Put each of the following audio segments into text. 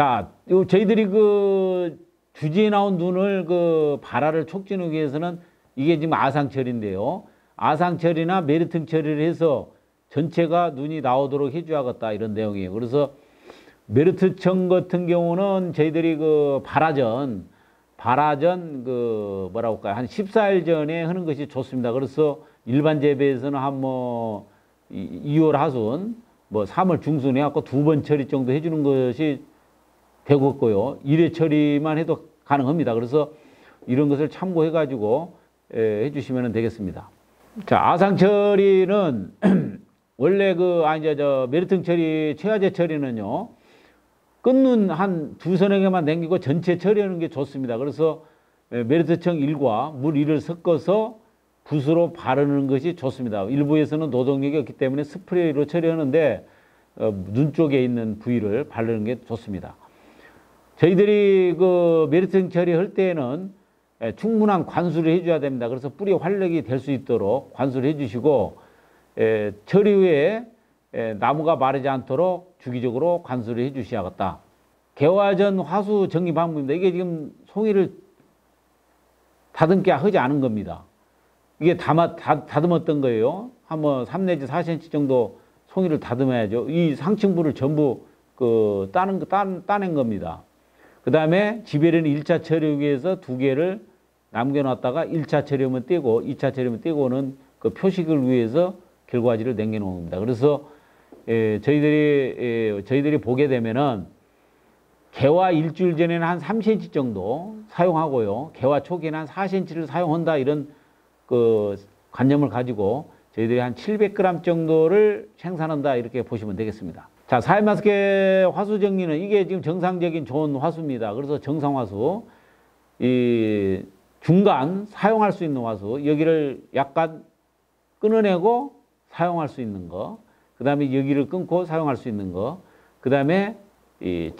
자, 저희들이 그 주지에 나온 눈을 그 발화를 촉진하기 위해서는 이게 지금 아상처리인데요. 아상처리나 메리팅 처리를 해서 전체가 눈이 나오도록 해줘야겠다 이런 내용이에요. 그래서 메르트청 같은 경우는 저희들이 그 발화전 그 뭐라고 할까요? 한 14일 전에 하는 것이 좋습니다. 그래서 일반 재배에서는 한 뭐 2월 하순, 뭐 3월 중순에 갖고 2번 처리 정도 해주는 것이 되겠고요. 1회 처리만 해도 가능합니다. 그래서 이런 것을 참고해 가지고 해주시면 되겠습니다. 자, 아상 처리는 원래 그 메르팅 처리, 최화제 처리는요. 끝눈 한 두서너 개만 남기고 전체 처리하는 게 좋습니다. 그래서 메르트청 1과 물 2를 섞어서 붓으로 바르는 것이 좋습니다. 일부에서는 노동력이 없기 때문에 스프레이로 처리하는데 눈 쪽에 있는 부위를 바르는 게 좋습니다. 저희들이 그 메르트청 처리할 때에는 충분한 관수를 해줘야 됩니다. 그래서 뿌리 활력이 될 수 있도록 관수를 해주시고 처리 후에 나무가 마르지 않도록 주기적으로 관수를 해 주셔야겠다. 개화 전 화수 정리 방법입니다. 이게 지금 송이를 다듬게 하지 않은 겁니다. 이게 다듬었던 거예요. 한번 3 내지 4cm 정도 송이를 다듬어야죠. 이 상층부를 전부 그 따낸 겁니다. 그 다음에 지배련 1차 처리하기 위해서 2개를 남겨놨다가 1차 처리하면 떼고 2차 처리하면 떼고는 그 표식을 위해서 결과지를 남겨놓은 겁니다. 그래서 저희들이 보게 되면은 개화 일주일 전에는 한 3cm 정도 사용하고요. 개화 초기에는 한 4cm를 사용한다 이런 그 관념을 가지고 저희들이 한 700g 정도를 생산한다 이렇게 보시면 되겠습니다. 자, 사이마스케 화수 정리는 이게 지금 정상적인 좋은 화수입니다. 그래서 정상 화수, 이 중간 사용할 수 있는 화수, 여기를 약간 끊어내고 사용할 수 있는 거, 그 다음에 여기를 끊고 사용할 수 있는 거, 그 다음에 이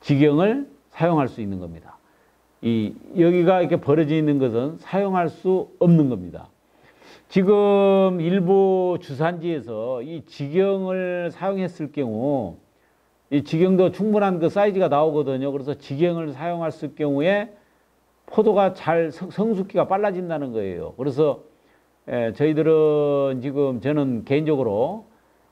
지경을 사용할 수 있는 겁니다. 여기가 이렇게 벌어져 있는 것은 사용할 수 없는 겁니다. 지금 일부 주산지에서 이 지경을 사용했을 경우, 이 지경도 충분한 그 사이즈가 나오거든요. 그래서 지경을 사용했을 경우에 포도가 잘 성숙기가 빨라진다는 거예요. 그래서 저희들은 지금 저는 개인적으로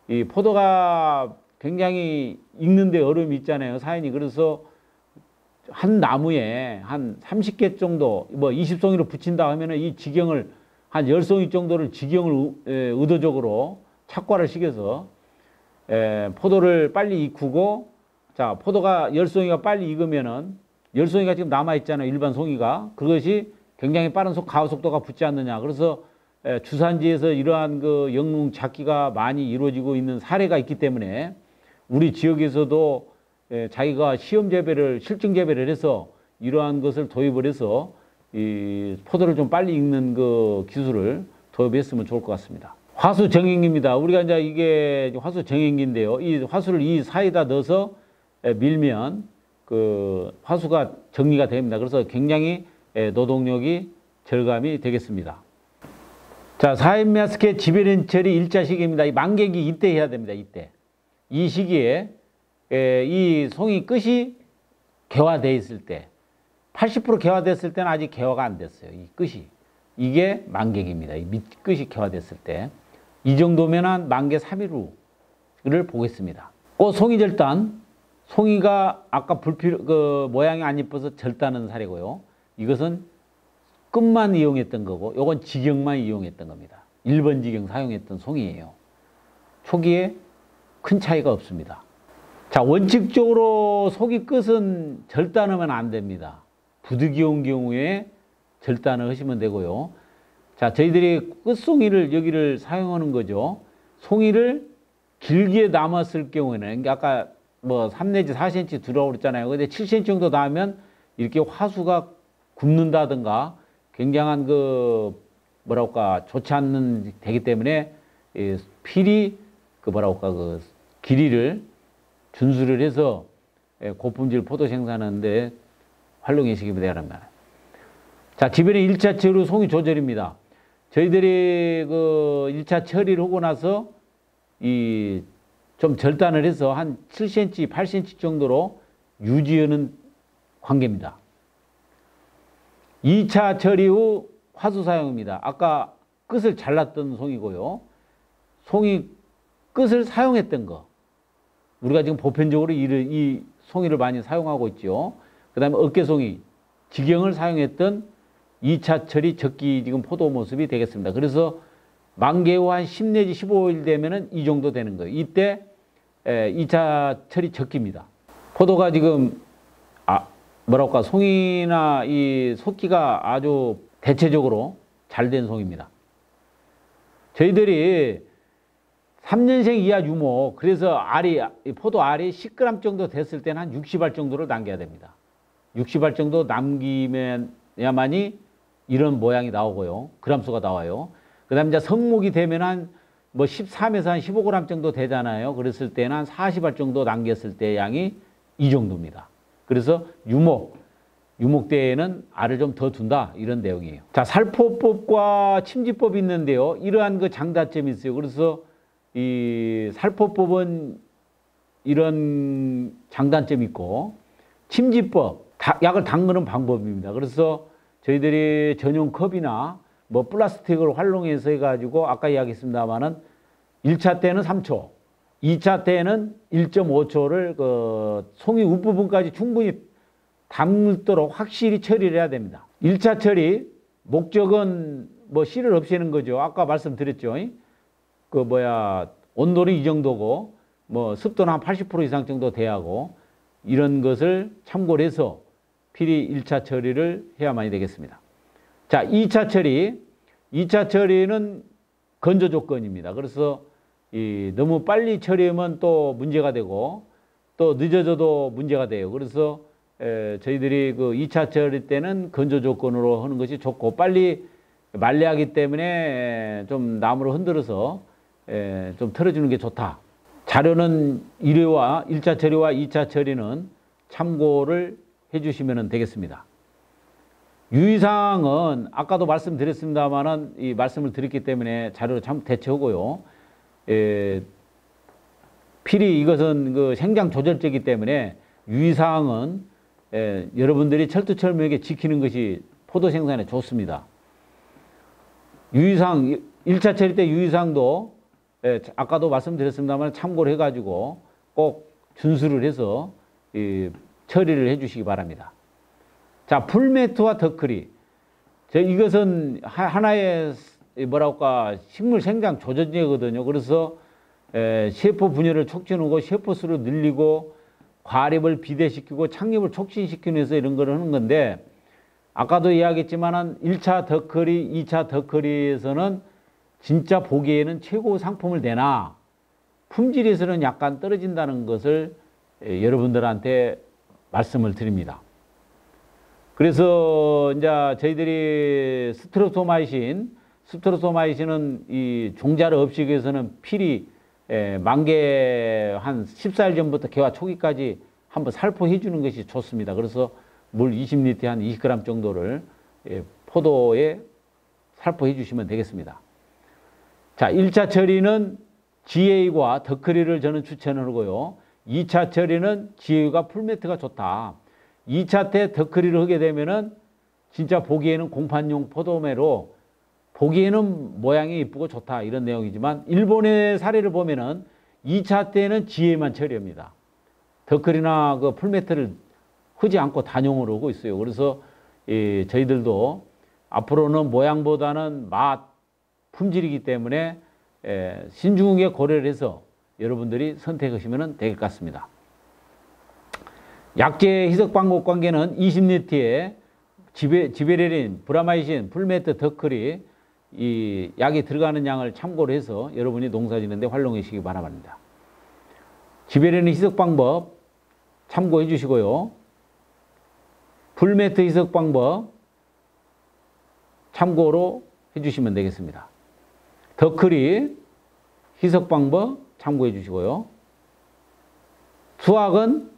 이 포도가 굉장히 익는데 어려움이 있잖아요. 사연이. 그래서 한 나무에 한 30개 정도, 뭐 20송이로 붙인다 하면은 이 지경을 한 10송이 정도를 지경을 의도적으로 착과를 시켜서 포도를 빨리 익히고, 자, 포도가 10송이가 빨리 익으면은 10송이가 지금 남아있잖아요. 일반 송이가. 그것이 굉장히 빠른 가호 속도가 붙지 않느냐. 그래서 주산지에서 이러한 그 영농 잡기가 많이 이루어지고 있는 사례가 있기 때문에 우리 지역에서도 자기가 시험 재배를, 실증 재배를 해서 이러한 것을 도입을 해서 이 포도를 좀 빨리 익는 그 기술을 도입했으면 좋을 것 같습니다. 화수 정행기입니다. 우리가 이제 이게 화수 정행기인데요. 이 화수를 이 사이에다 넣어서 밀면 그 화수가 정리가 됩니다. 그래서 굉장히 노동력이 절감이 되겠습니다. 자, 사이마스케 지배련 처리 1차 시기입니다. 이 만개기 이때 해야 됩니다. 이때. 이 시기에 이 송이 끝이 개화되어 있을 때, 80% 개화됐을 때는 아직 개화가 안 됐어요. 이 끝이. 이게 만개기입니다. 이 밑 끝이 개화됐을 때. 이 정도면 한 만개 3일 후를 보겠습니다. 송이 절단. 송이가 아까 그 모양이 안 예뻐서 절단한 사례고요. 이것은 끝만 이용했던 거고, 요건 지경만 이용했던 겁니다. 1번 지경 사용했던 송이에요. 초기에 큰 차이가 없습니다. 자, 원칙적으로 속이 끝은 절단하면 안 됩니다. 부득이한 경우에 절단을 하시면 되고요. 자, 저희들이 끝송이를 여기를 사용하는 거죠. 송이를 길게 남았을 경우에는 아까 뭐 3 내지 4cm 들어오고 그랬잖아요. 근데 7cm 정도 나면 이렇게 화수가 굽는다든가 굉장한 그 뭐랄까 좋지 않는 되기 때문에 필히 그 뭐랄까 그 길이를 준수를 해서 고품질 포도 생산하는데 활용해 주시기 바랍니다. 자, 지배련 1차 처리 송이 조절입니다. 저희들이 그 1차 처리를 하고 나서 좀 절단을 해서 한 7cm, 8cm 정도로 유지하는 관계입니다. 2차 처리 후 화수 사용입니다. 아까 끝을 잘랐던 송이고요. 송이 끝을 사용했던 거. 우리가 지금 보편적으로 이 송이를 많이 사용하고 있죠. 그 다음에 어깨송이, 지경을 사용했던 2차 처리 적기 지금 포도 모습이 되겠습니다. 그래서 만개 후 한 10 내지 15일 되면은 이 정도 되는 거예요. 이때 2차 처리 적기입니다. 포도가 지금 뭐랄까 송이나 이 속기가 아주 대체적으로 잘 된 송입니다. 저희들이 3년생 이하 유목, 그래서 포도 알이 10g 정도 됐을 때는 한 60알 정도를 남겨야 됩니다. 60알 정도 남기면야만이 이런 모양이 나오고요. 그람수가 나와요. 그 다음에 이제 성목이 되면 한 13에서 한 15g 정도 되잖아요. 그랬을 때는 한 40알 정도 남겼을 때 양이 이 정도입니다. 그래서 유목 때에는 알을 좀 더 둔다. 이런 내용이에요. 자, 살포법과 침지법이 있는데요. 이러한 그 장단점이 있어요. 그래서 이 살포법은 이런 장단점이 있고, 침지법, 약을 담그는 방법입니다. 그래서 저희들이 전용 컵이나 플라스틱을 활용해서 해가지고 아까 이야기했습니다만은 1차 때는 3초, 2차 때는 1.5초를 그 송이 윗부분까지 충분히 담도록 확실히 처리를 해야 됩니다. 1차 처리, 목적은 씨를 없애는 거죠. 아까 말씀드렸죠. 온도는 이 정도고, 습도는 한 80% 이상 정도 돼야 하고, 이런 것을 참고를 해서 필히 1차 처리를 해야만이 되겠습니다. 자, 2차 처리. 2차 처리는 건조 조건입니다. 그래서 너무 빨리 처리하면 또 문제가 되고, 또 늦어져도 문제가 돼요. 그래서 저희들이 그 2차 처리 때는 건조 조건으로 하는 것이 좋고, 빨리 말려야 하기 때문에 좀 나무로 흔들어서 좀 털어주는 게 좋다. 자료는 1차 처리와 2차 처리는 참고를 해주시면 되겠습니다. 유의사항은 아까도 말씀드렸습니다만은 이 말씀을 드렸기 때문에 자료를 참 대체하고요. 필히 이것은 그 생장 조절제이기 때문에 유의사항은 여러분들이 철두철미하게 지키는 것이 포도 생산에 좋습니다. 유의사항, 1차 처리 때 유의사항도 아까도 말씀드렸습니다만 참고를 해가지고 꼭 준수를 해서 처리를 해주시기 바랍니다. 자, 풀매트와 덧크리. 이것은 하나의 식물 생장 조절제거든요. 그래서 세포 분열을 촉진하고 세포수를 늘리고 과립을 비대시키고 착립을 촉진시키기 위해서 이런 걸 하는 건데, 아까도 이야기했지만 1차 덧크리, 2차 덧크리에서는 진짜 보기에는 최고 상품을 내나 품질에서는 약간 떨어진다는 것을 여러분들한테 말씀을 드립니다. 그래서 이제 저희들이 스트로토마이신은 이 종자를 없애기 위해서는 필히 만개 한 14일 전부터 개화 초기까지 한번 살포해 주는 것이 좋습니다. 그래서 물 20리터에 한 20g 정도를 포도에 살포해 주시면 되겠습니다. 자, 1차 처리는 GA과 덧크리를 저는 추천하고요. 2차 처리는 GA가 풀매트가 좋다. 2차 때 덧크리를 하게 되면은 진짜 보기에는 공판용 포도매로 보기에는 모양이 이쁘고 좋다, 이런 내용이지만 일본의 사례를 보면은 2차 때는 GA만 처리합니다. 덧크리나 그 풀매트를 하지 않고 단용을 하고 있어요. 그래서 저희들도 앞으로는 모양보다는 맛, 품질이기 때문에 신중하게 고려를 해서 여러분들이 선택하시면 될 것 같습니다. 약재 희석 방법 관계는 20리터에 지베레린, 브라마이신, 풀매트, 덧크리 이 약이 들어가는 양을 참고로 해서 여러분이 농사 짓는데 활용해 주시기 바랍니다. 지베레린 희석 방법 참고해 주시고요. 풀매트 희석 방법 참고로 해주시면 되겠습니다. 덧크리 희석 방법 참고해 주시고요. 수확은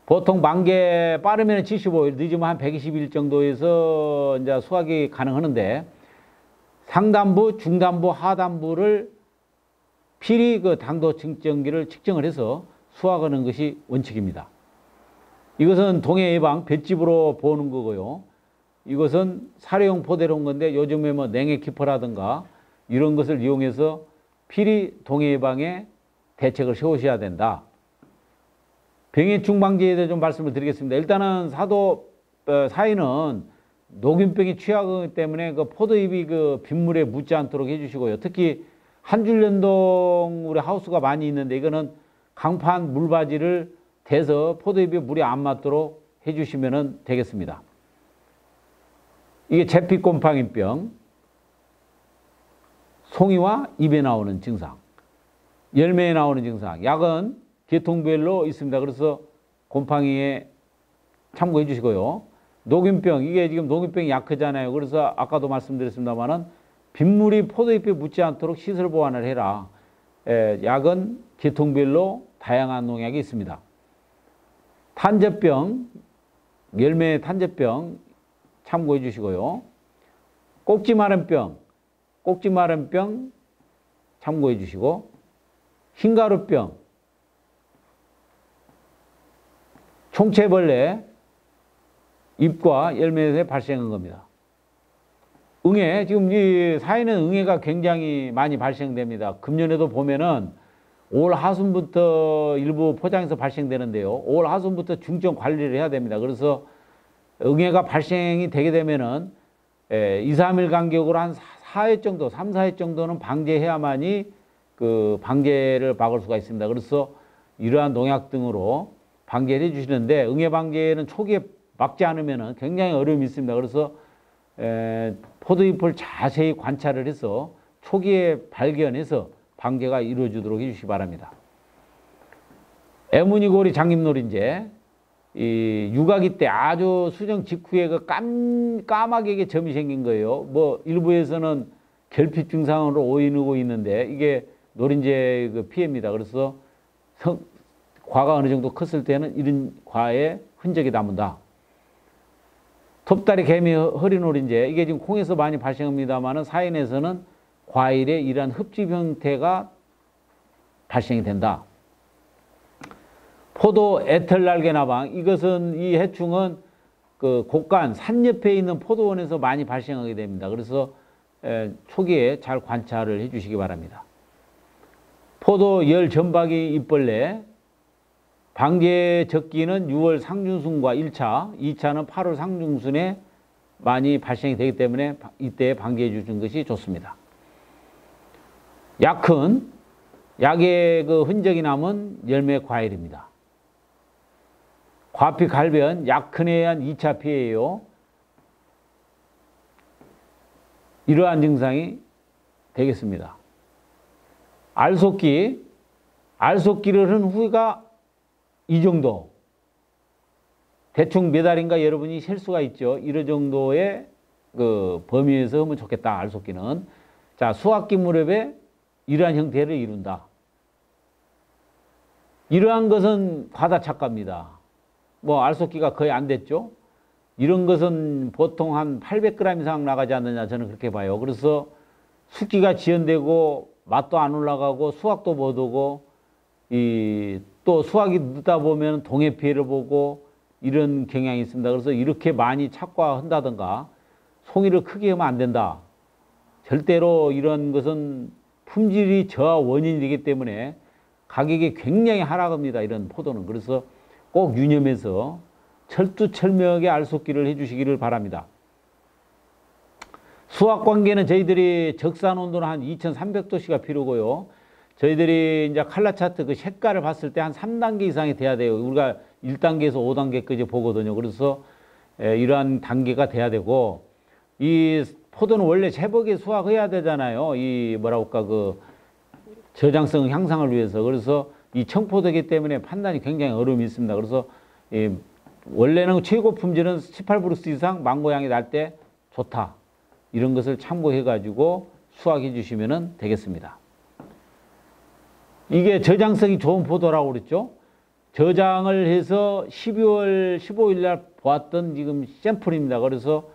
보통 만개 빠르면 75일, 늦으면 한 120일 정도에서 이제 수확이 가능하는데, 상단부, 중단부, 하단부를 필히 그 당도 측정기를 측정을 해서 수확하는 것이 원칙입니다. 이것은 동해 예방 볏짚으로 보는 거고요. 이것은 사료용 포대로 온 건데 요즘에 뭐 냉해 키퍼라든가 이런 것을 이용해서 필히 동해 예방에 대책을 세우셔야 된다. 병해충 방지에 대해 좀 말씀을 드리겠습니다. 일단은 사인은 녹균병이 취약하기 때문에 그 포도잎이 그 빗물에 묻지 않도록 해주시고요. 특히 한줄연동 우리 하우스가 많이 있는데 이거는 강판 물바지를 대서 포도잎에 물이 안 맞도록 해주시면 되겠습니다. 이게 제피곰팡이병, 송이와 입에 나오는 증상, 열매에 나오는 증상, 약은 계통별로 있습니다. 그래서 곰팡이에 참고해 주시고요. 녹균병, 이게 지금 녹균병이 약하잖아요. 그래서 아까도 말씀드렸습니다만은 빗물이 포도잎에 묻지 않도록 시설 보완을 해라. 약은 계통별로 다양한 농약이 있습니다. 탄저병, 열매 탄저병 참고해 주시고요. 꼭지마름병 참고해 주시고, 흰가루병, 총체벌레 잎과 열매에 발생한 겁니다. 응애, 지금 이 사이는 응애가 굉장히 많이 발생됩니다. 금년에도 보면은 5월 하순부터 일부 포장에서 발생되는데요. 5월 하순부터 중점 관리를 해야 됩니다. 그래서 응애가 발생이 되게 되면은 2, 3일 간격으로 한 4회 정도, 3, 4회 정도는 방제해야만이 그 방제를 막을 수가 있습니다. 그래서 이러한 농약 등으로 방제를 해주시는데 응애 방제는 초기에 막지 않으면 굉장히 어려움이 있습니다. 그래서 포도잎을 자세히 관찰을 해서 초기에 발견해서 방제가 이루어지도록 해주시기 바랍니다. 애무늬고리 장립노린재, 이 육아기 때 아주 수정 직후에 그 까마귀에게 점이 생긴 거예요. 뭐 일부에서는 결핍 증상으로 오인하고 있는데 이게 노린재 그 피해입니다. 그래서 과가 어느 정도 컸을 때는 이런 과의 흔적이 남는다. 톱다리 개미 허리노린재, 이게 지금 콩에서 많이 발생합니다만은 사인에서는 과일의 이러한 흡집 형태가 발생이 된다. 포도 애털날개나방, 이것은 이 해충은 그 곡간 산 옆에 있는 포도원에서 많이 발생하게 됩니다. 그래서 초기에 잘 관찰을 해주시기 바랍니다. 포도 열 점박이 잎벌레, 방제 적기는 6월 상중순과 1차, 2차는 8월 상중순에 많이 발생이 되기 때문에 이때 방제해 주시는 것이 좋습니다. 약은 약의 그 흔적이 남은 열매 과일입니다. 과피 갈변, 약흔에 의한 2차 피해예요. 이러한 증상이 되겠습니다. 알속기를 한 후가 이 정도, 대충 몇 알인가 여러분이 셀 수가 있죠. 이런 정도의 그 범위에서 하면 좋겠다. 알속기는. 자, 수확기 무렵에 이러한 형태를 이룬다. 이러한 것은 과다 착각입니다. 뭐 알속기가 거의 안 됐죠. 이런 것은 보통 한 800g 이상 나가지 않느냐 저는 그렇게 봐요. 그래서 숙기가 지연되고 맛도 안 올라가고 수확도 못 오고 또 수확이 늦다 보면 동해 피해를 보고 이런 경향이 있습니다. 그래서 이렇게 많이 착과한다든가 송이를 크게 하면 안 된다. 절대로 이런 것은 품질이 저하 원인이 되기 때문에 가격이 굉장히 하락합니다. 이런 포도는. 그래서 꼭 유념해서 철두철미하게 알속기를 해주시기를 바랍니다. 수확 관계는 저희들이 적산 온도는 한 2300도씨가 필요고요. 저희들이 이제 칼라 차트 그 색깔을 봤을 때 한 3단계 이상이 돼야 돼요. 우리가 1단계에서 5단계까지 보거든요. 그래서 이러한 단계가 돼야 되고, 이 포도는 원래 새벽에 수확해야 되잖아요. 이 뭐랄까 그 저장성 향상을 위해서. 그래서 이 청포도이기 때문에 판단이 굉장히 어려움이 있습니다. 그래서 원래는 최고 품질은 18브룩스 이상 망고향이 날 때 좋다. 이런 것을 참고해 가지고 수확해 주시면 되겠습니다. 이게 저장성이 좋은 포도라고 그랬죠. 저장을 해서 12월 15일 날 보았던 지금 샘플입니다. 그래서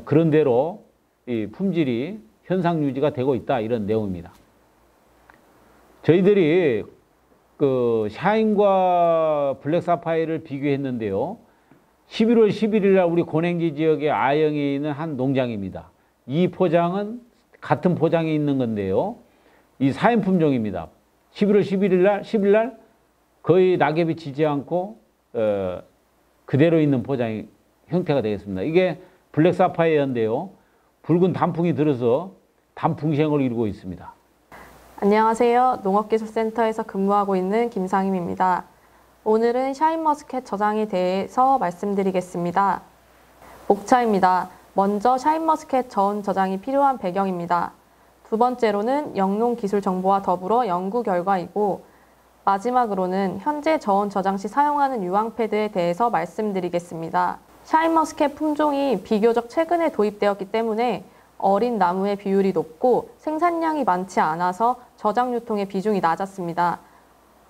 그런 대로 이 품질이 현상 유지가 되고 있다. 이런 내용입니다. 저희들이 그 샤인과 블랙 사파이어를 비교했는데요. 11월 11일 날 우리 고냉지 지역의 아영에 있는 한 농장입니다. 이 포장은 같은 포장이 있는 건데요. 이 사인 품종입니다. 11월 10일 날 거의 낙엽이 지지 않고 그대로 있는 포장 형태가 되겠습니다. 이게 블랙 사파이어인데요. 붉은 단풍이 들어서 단풍생을 이루고 있습니다. 안녕하세요. 농업기술센터에서 근무하고 있는 김상임입니다. 오늘은 샤인머스켓 저장에 대해서 말씀드리겠습니다. 목차입니다. 먼저 샤인머스켓 저온 저장이 필요한 배경입니다. 두 번째로는 영농기술 정보와 더불어 연구 결과이고, 마지막으로는 현재 저온 저장 시 사용하는 유황패드에 대해서 말씀드리겠습니다. 샤인머스켓 품종이 비교적 최근에 도입되었기 때문에 어린 나무의 비율이 높고 생산량이 많지 않아서 저장 유통의 비중이 낮았습니다.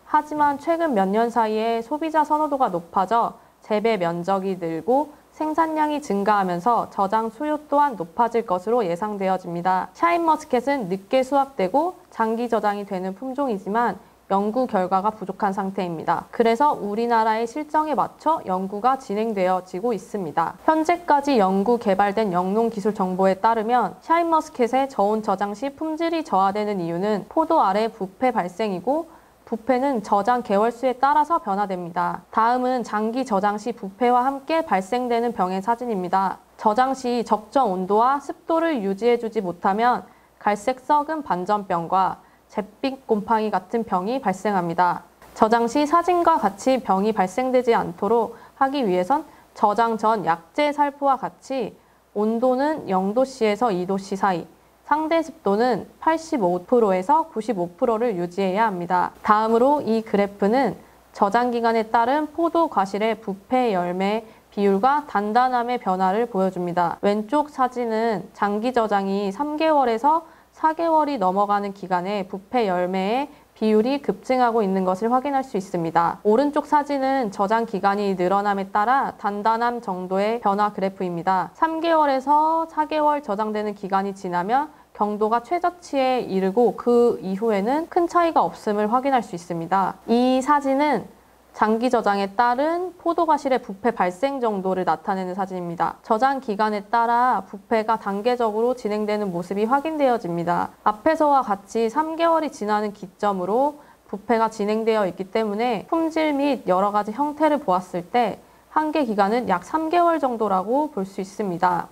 하지만 최근 몇 년 사이에 소비자 선호도가 높아져 재배 면적이 늘고 생산량이 증가하면서 저장 수요 또한 높아질 것으로 예상되어집니다. 샤인머스켓은 늦게 수확되고 장기 저장이 되는 품종이지만 연구 결과가 부족한 상태입니다. 그래서 우리나라의 실정에 맞춰 연구가 진행되어지고 있습니다. 현재까지 연구 개발된 영농기술 정보에 따르면 샤인머스켓의 저온 저장 시 품질이 저하되는 이유는 포도 알의 부패 발생이고, 부패는 저장 개월수에 따라서 변화됩니다. 다음은 장기 저장 시 부패와 함께 발생되는 병의 사진입니다. 저장 시 적정 온도와 습도를 유지해주지 못하면 갈색 썩은 반전병과 잿빛 곰팡이 같은 병이 발생합니다. 저장 시 사진과 같이 병이 발생되지 않도록 하기 위해선 저장 전 약제 살포와 같이 온도는 0도씨에서 2도씨 사이, 상대 습도는 85%에서 95%를 유지해야 합니다. 다음으로 이 그래프는 저장 기간에 따른 포도 과실의 부패 열매 비율과 단단함의 변화를 보여줍니다. 왼쪽 사진은 장기 저장이 3개월에서 4개월이 넘어가는 기간에 부패 열매의 비율이 급증하고 있는 것을 확인할 수 있습니다. 오른쪽 사진은 저장 기간이 늘어남에 따라 단단함 정도의 변화 그래프입니다. 3개월에서 4개월 저장되는 기간이 지나면 경도가 최저치에 이르고 그 이후에는 큰 차이가 없음을 확인할 수 있습니다. 이 사진은 장기 저장에 따른 포도 과실의 부패 발생 정도를 나타내는 사진입니다. 저장 기간에 따라 부패가 단계적으로 진행되는 모습이 확인되어집니다. 앞에서와 같이 3개월이 지나는 기점으로 부패가 진행되어 있기 때문에 품질 및 여러 가지 형태를 보았을 때 한계 기간은 약 3개월 정도라고 볼 수 있습니다.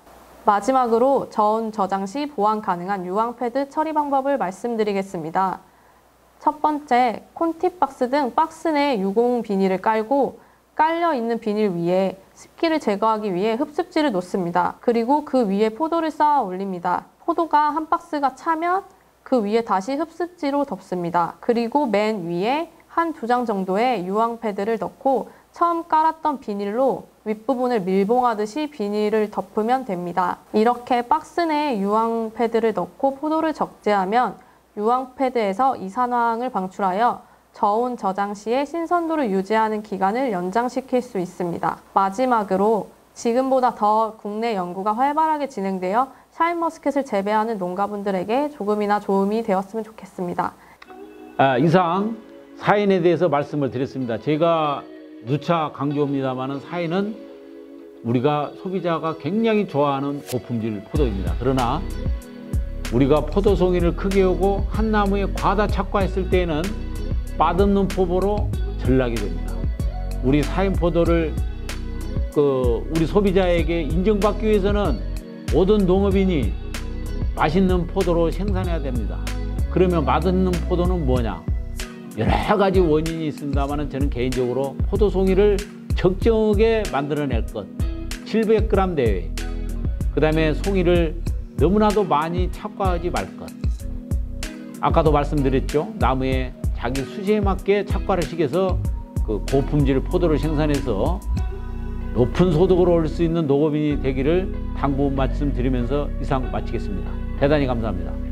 마지막으로 저온 저장 시 보완 가능한 유황패드 처리 방법을 말씀드리겠습니다. 첫 번째, 콘팁 박스 등 박스 내에 유공 비닐을 깔고 깔려있는 비닐 위에 습기를 제거하기 위해 흡습지를 놓습니다. 그리고 그 위에 포도를 쌓아 올립니다. 포도가 한 박스가 차면 그 위에 다시 흡습지로 덮습니다. 그리고 맨 위에 한 2장 정도의 유황 패드를 넣고 처음 깔았던 비닐로 윗부분을 밀봉하듯이 비닐을 덮으면 됩니다. 이렇게 박스 내에 유황 패드를 넣고 포도를 적재하면 유황 패드에서 이산화황을 방출하여 저온 저장 시에 신선도를 유지하는 기간을 연장시킬 수 있습니다. 마지막으로 지금보다 더 국내 연구가 활발하게 진행되어 샤인머스켓을 재배하는 농가분들에게 조금이나 도움이 되었으면 좋겠습니다. 이상 사인에 대해서 말씀을 드렸습니다. 제가 누차 강조합니다만 사인은 우리가 소비자가 굉장히 좋아하는 고품질 포도입니다. 그러나 우리가 포도송이를 크게 오고 한 나무에 과다 착과했을 때에는 맛없는 포도로 전락이 됩니다. 우리 사인 포도를 우리 소비자에게 인정받기 위해서는 모든 농업인이 맛있는 포도로 생산해야 됩니다. 그러면 맛없는 포도는 뭐냐? 여러 가지 원인이 있습니다만 저는 개인적으로 포도송이를 적정하게 만들어낼 것, 700g 내외. 그 다음에 송이를 너무나도 많이 착과하지 말 것. 아까도 말씀드렸죠. 나무에 자기 수시에 맞게 착과를 시켜서 그 고품질 포도를 생산해서 높은 소득을 얻을 수 있는 농업인이 되기를 당부 말씀드리면서 이상 마치겠습니다. 대단히 감사합니다.